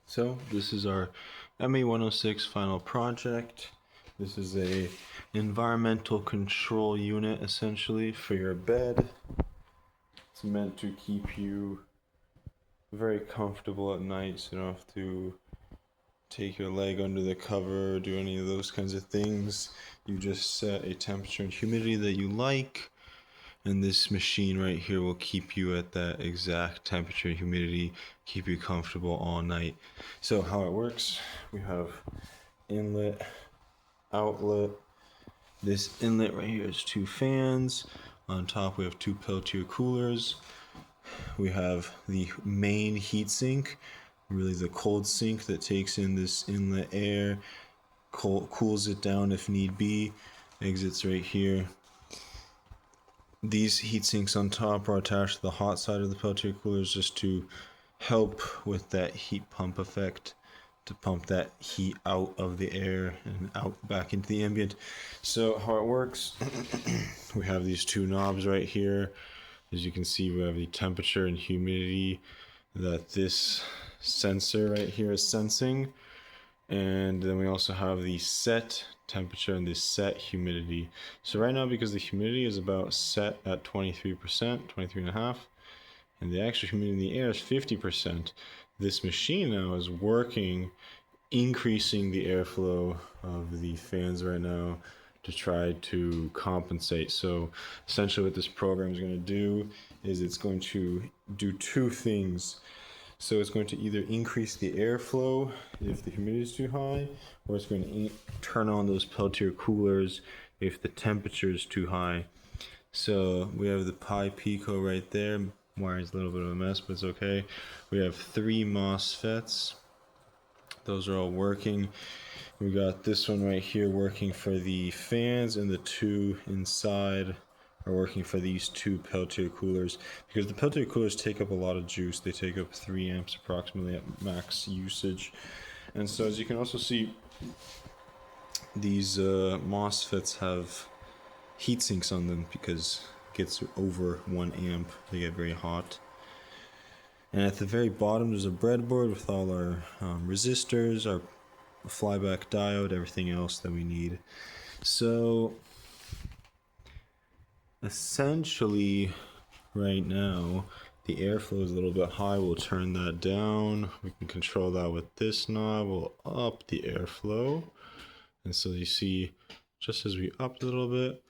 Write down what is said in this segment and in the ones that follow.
So this is our ME106 final project. This is a environmental control unit essentially for your bed. It's meant to keep you very comfortable at night so you don't have to take your leg under the cover or do any of those kinds of things. You just set a temperature and humidity that you like, and this machine right here will keep you at that exact temperature and humidity, keep you comfortable all night. So how it works, we have inlet, outlet. This inlet right here is two fans. On top we have two peltier coolers. We have the main heat sink, really the cold sink that takes in this inlet air, cools it down if need be, exits right here. These heat sinks on top are attached to the hot side of the peltier coolers just to help with that heat pump effect, to pump that heat out of the air and out back into the ambient. So how it works, we have these two knobs right here. As you can see, we have the temperature and humidity that this sensor right here is sensing. And then we also have the set temperature and the set humidity. So right now, because the humidity is about set at 23%, 23.5%, and the actual humidity in the air is 50%, this machine now is working, increasing the airflow of the fans right now to try to compensate. So essentially what this program is going to do is it's going to do two things. So it's going to either increase the airflow if the humidity is too high, or it's going to turn on those peltier coolers if the temperature is too high. So we have the Pi Pico right there. Wiring's a little bit of a mess, but it's okay. We have 3 MOSFETs. Those are all working. We got this one right here working for the fans, and the two inside are working for these two peltier coolers, because the peltier coolers take up a lot of juice. They take up 3 amps approximately at max usage. And so as you can also see, these MOSFETs have heat sinks on them because it gets over 1 amp. They get very hot. And at the very bottom there's a breadboard with all our resistors, our flyback diode, everything else that we need. So essentially right now the airflow is a little bit high. We'll turn that down. We can control that with this knob. We'll up the airflow. And so you see, just as we upped a little bit,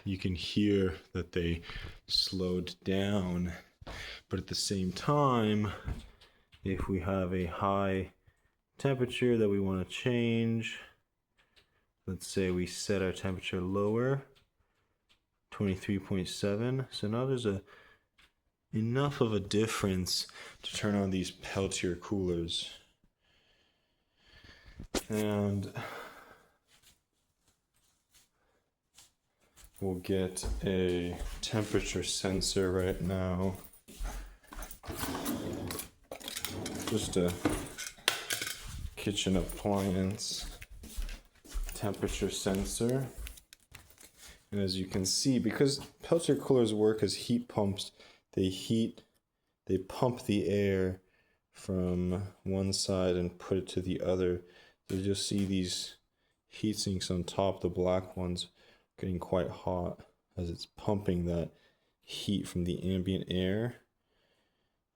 you can hear that they slowed down. But at the same time, if we have a high temperature that we want to change, let's say we set our temperature lower, 23.7. So now there's enough of a difference to turn on these peltier coolers. And we'll get a temperature sensor right now. Just a kitchen appliance temperature sensor. And as you can see, because peltier coolers work as heat pumps, they pump the air from one side and put it to the other. So you'll see these heat sinks on top, the black ones, getting quite hot as it's pumping that heat from the ambient air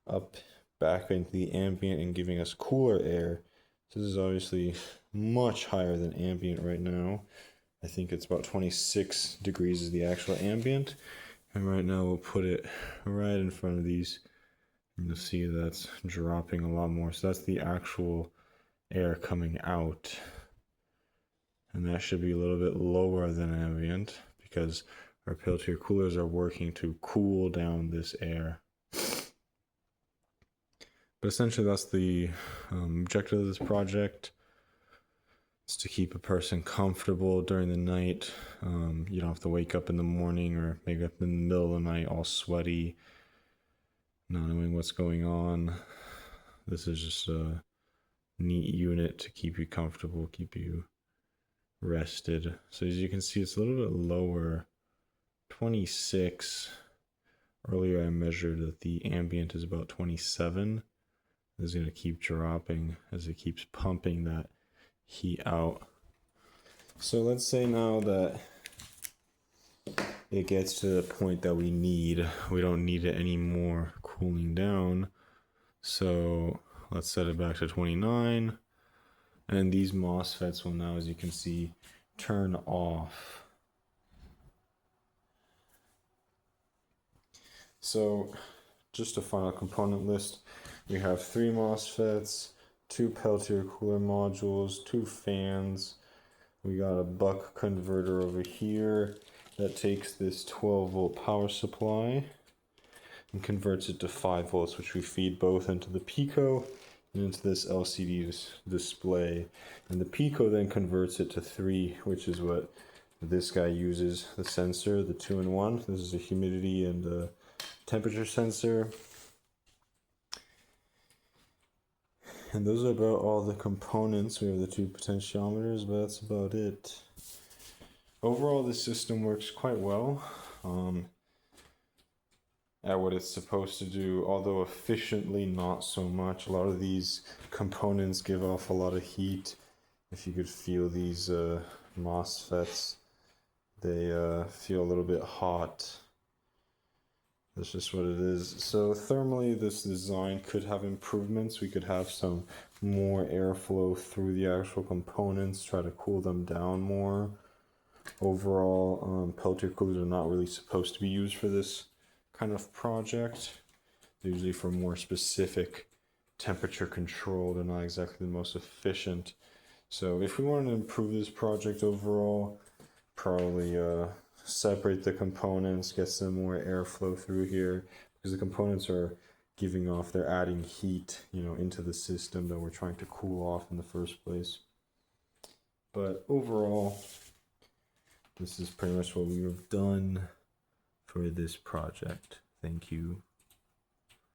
up back into the ambient and giving us cooler air. So this is obviously much higher than ambient right now. I think it's about 26 degrees is the actual ambient. And right now we'll put it right in front of these. And you'll see that's dropping a lot more. So that's the actual air coming out. And that should be a little bit lower than ambient because our peltier coolers are working to cool down this air. But essentially that's the objective of this project. It's to keep a person comfortable during the night. You don't have to wake up in the morning or maybe up in the middle of the night all sweaty, not knowing what's going on. This is just a neat unit to keep you comfortable, keep you rested. So as you can see, it's a little bit lower, 26. Earlier I measured that the ambient is about 27. is going to keep dropping as it keeps pumping that heat out. So let's say now that it gets to the point that we don't need it anymore cooling down. So let's set it back to 29. And these MOSFETs will now, as you can see, turn off. So just a final component list. We have 3 MOSFETs, 2 Peltier cooler modules, 2 fans. We got a buck converter over here that takes this 12-volt power supply and converts it to 5 volts, which we feed both into the Pico and into this LCD display. And the Pico then converts it to 3, which is what this guy uses, the sensor, the 2-in-1. This is a humidity and a temperature sensor. And those are about all the components. We have the 2 potentiometers, but that's about it. Overall, this system works quite well at what it's supposed to do, although efficiently not so much. A lot of these components give off a lot of heat. If you could feel these MOSFETs, they feel a little bit hot. That's just what it is. So thermally, this design could have improvements. We could have some more airflow through the actual components, try to cool them down more. Overall, Peltier coolers are not really supposed to be used for this kind of project. They're usually for more specific temperature control. They're not exactly the most efficient. So if we want to improve this project overall, probably separate the components, get some more airflow through here, because the components are giving off, they're adding heat, into the system that we're trying to cool off in the first place. But overall, this is pretty much what we have done for this project. Thank you.